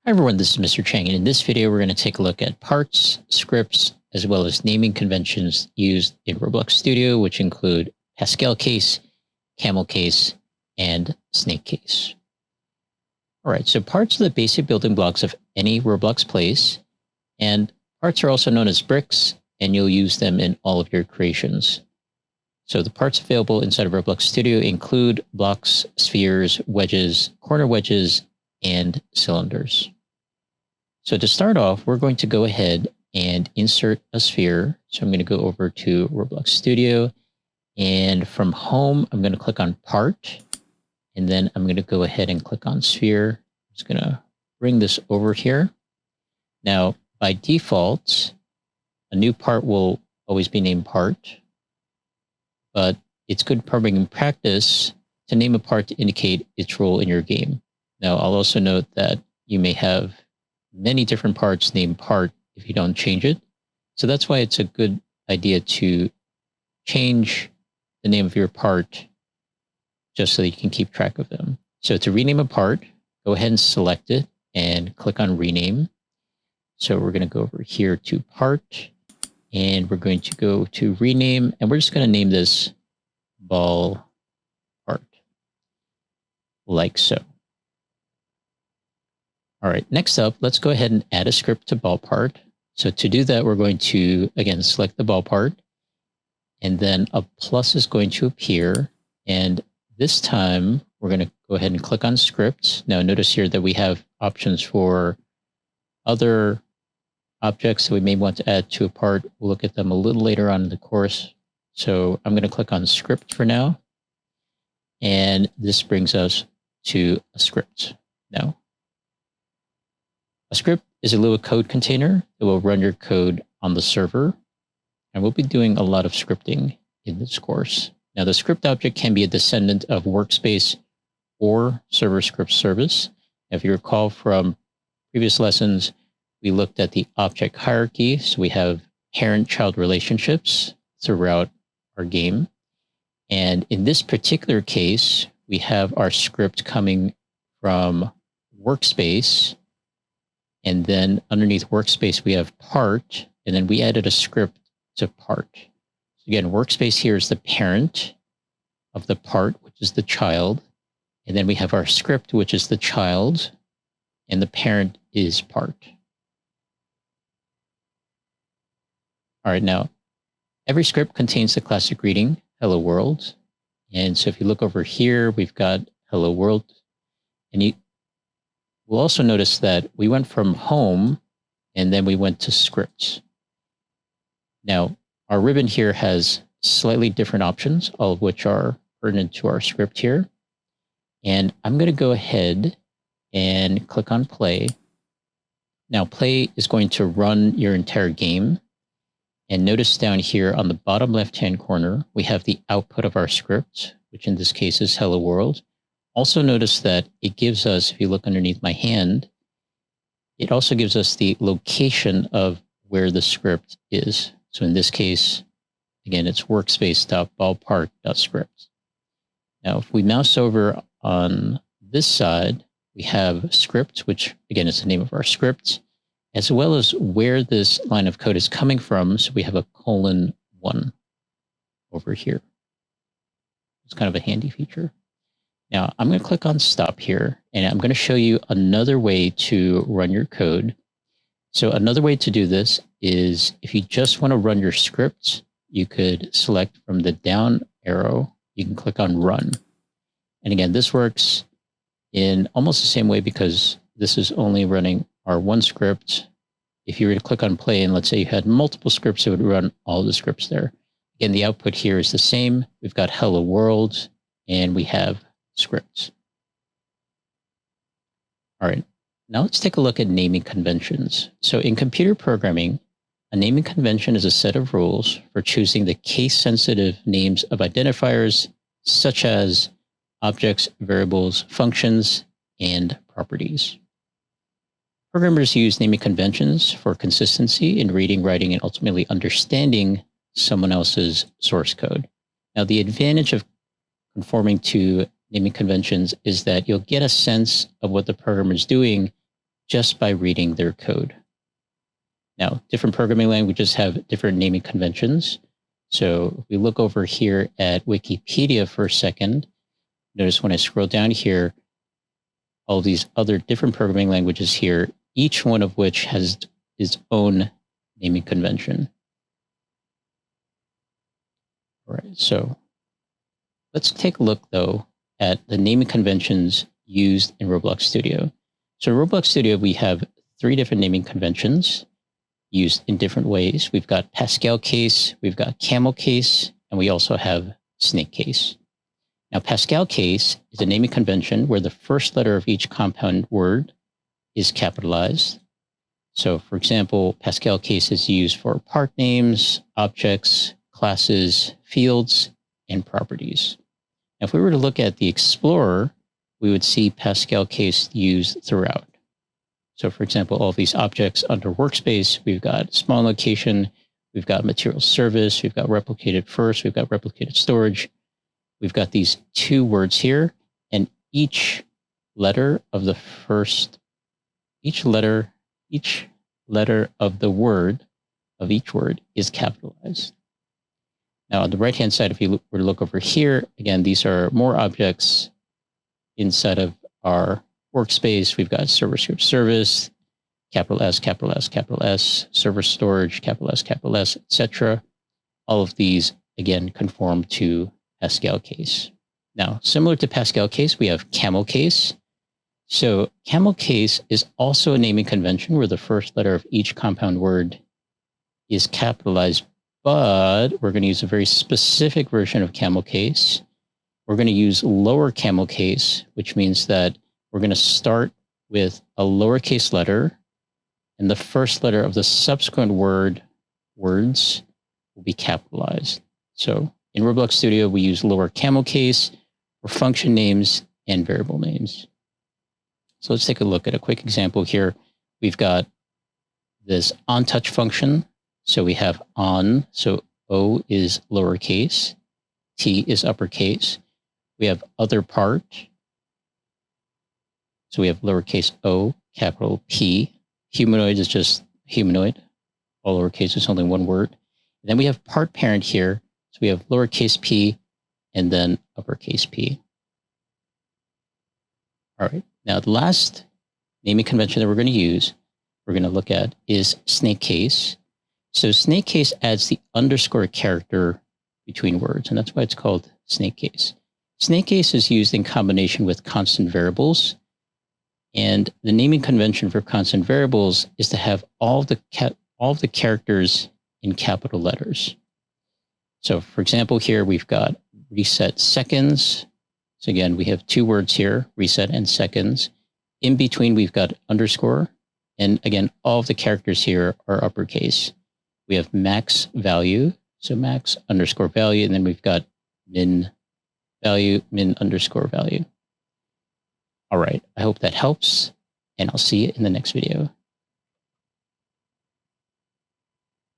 Hi everyone, this is Mr. Chang, and in this video we're going to take a look at parts, scripts, as well as naming conventions used in Roblox Studio, which include Pascal case, Camel case, and Snake case. All right, so parts are the basic building blocks of any Roblox place, and parts are also known as bricks, and you'll use them in all of your creations. So the parts available inside of Roblox Studio include blocks, spheres, wedges, corner wedges, and cylinders. So to start off, we're going to go ahead and insert a sphere. So I'm going to go over to Roblox Studio, and from home, I'm going to click on part, and then I'm going to go ahead and click on sphere. I'm just going to bring this over here. Now, by default, a new part will always be named part, but it's good programming practice to name a part to indicate its role in your game. Now, I'll also note that you may have many different parts named part if you don't change it. So that's why it's a good idea to change the name of your part just so that you can keep track of them. So to rename a part, go ahead and select it and click on rename. So we're going to go over here to part, and we're going to go to rename, and we're just going to name this ball part, like so. All right, next up, let's go ahead and add a script to ball part. So to do that, we're going to, again, select the ball part, and then a plus is going to appear. And this time, we're going to go ahead and click on script. Now, notice here that we have options for other objects that we may want to add to a part. We'll look at them a little later on in the course. So I'm going to click on script for now. And this brings us to a script. Now, a script is a little code container that will run your code on the server. And we'll be doing a lot of scripting in this course. Now, the script object can be a descendant of workspace or server script service. If you recall from previous lessons, we looked at the object hierarchy. So we have parent-child relationships throughout our game. And in this particular case, we have our script coming from workspace. And then underneath workspace, we have part. And then we added a script to part. So again, workspace here is the parent of the part, which is the child. And then we have our script, which is the child. And the parent is part. All right, now, every script contains the classic greeting, hello world. And so if you look over here, we've got hello world. And you will also notice that we went from home and then we went to scripts. Now, our ribbon here has slightly different options, all of which are pertinent to our script here. And I'm going to go ahead and click on play. Now, play is going to run your entire game. And notice down here on the bottom left-hand corner, we have the output of our script, which in this case is hello world. Also notice that it gives us, if you look underneath my hand, it also gives us the location of where the script is. So in this case, again, it's workspace.ballpark.script. Now, if we mouse over on this side, we have script, which again is the name of our script, as well as where this line of code is coming from. So we have a :1 over here. It's kind of a handy feature. Now I'm going to click on stop here, and I'm going to show you another way to run your code. So another way to do this is if you just want to run your script, you could select from the down arrow, you can click on run. And again, this works in almost the same way because this is only running our one script. If you were to click on play and let's say you had multiple scripts, it would run all the scripts there. Again, the output here is the same. We've got hello world and we have scripts. All right, now let's take a look at naming conventions. So in computer programming, a naming convention is a set of rules for choosing the case-sensitive names of identifiers such as objects, variables, functions, and properties. Programmers use naming conventions for consistency in reading, writing, and ultimately understanding someone else's source code. Now, the advantage of conforming to naming conventions is that you'll get a sense of what the programmer is doing just by reading their code. Now, different programming languages have different naming conventions. So if we look over here at Wikipedia for a second, notice when I scroll down here, all these other different programming languages here, each one of which has its own naming convention. All right, so let's take a look though at the naming conventions used in Roblox Studio. So in Roblox Studio, we have 3 different naming conventions used in different ways. We've got Pascal case, we've got Camel case, and we also have snake case. Now, Pascal case is a naming convention where the first letter of each compound word is capitalized. So, for example, Pascal case is used for part names, objects, classes, fields, and properties. Now, if we were to look at the Explorer, we would see Pascal case used throughout. So, for example, all of these objects under workspace, we've got small location, we've got material service, we've got replicated first, we've got replicated storage. We've got these 2 words here, and each letter of the word of each word is capitalized. Now, on the right-hand side, if you were to look over here, again, these are more objects inside of our workspace. We've got server script service, capital S, capital S, capital S, server storage, capital S, etc. All of these, again, conform to Pascal case. Now, similar to Pascal case, we have Camel case. So Camel case is also a naming convention where the first letter of each compound word is capitalized, but we're going to use a very specific version of Camel case. We're going to use lower Camel case, which means that we're going to start with a lowercase letter, and the first letter of the subsequent words will be capitalized. So in Roblox Studio, we use lower Camel case for function names and variable names. So let's take a look at a quick example here. We've got this onTouch function. So we have on, so O is lowercase, T is uppercase. We have other part. So we have lowercase o, capital P. Humanoid is just humanoid. All lowercase is only one word. And then we have part parent here. So we have lowercase p and then uppercase P. All right. Now the last naming convention that we're going to look at is snake case. So snake case adds the underscore character between words, and that's why it's called snake case. Snake case is used in combination with constant variables. And the naming convention for constant variables is to have all of the characters in capital letters. So for example, here we've got reset seconds. So again, we have 2 words here, reset and seconds. In between, we've got underscore. And again, all of the characters here are uppercase. We have max value. So max underscore value. And then we've got min value, min underscore value. All right. I hope that helps, and I'll see you in the next video.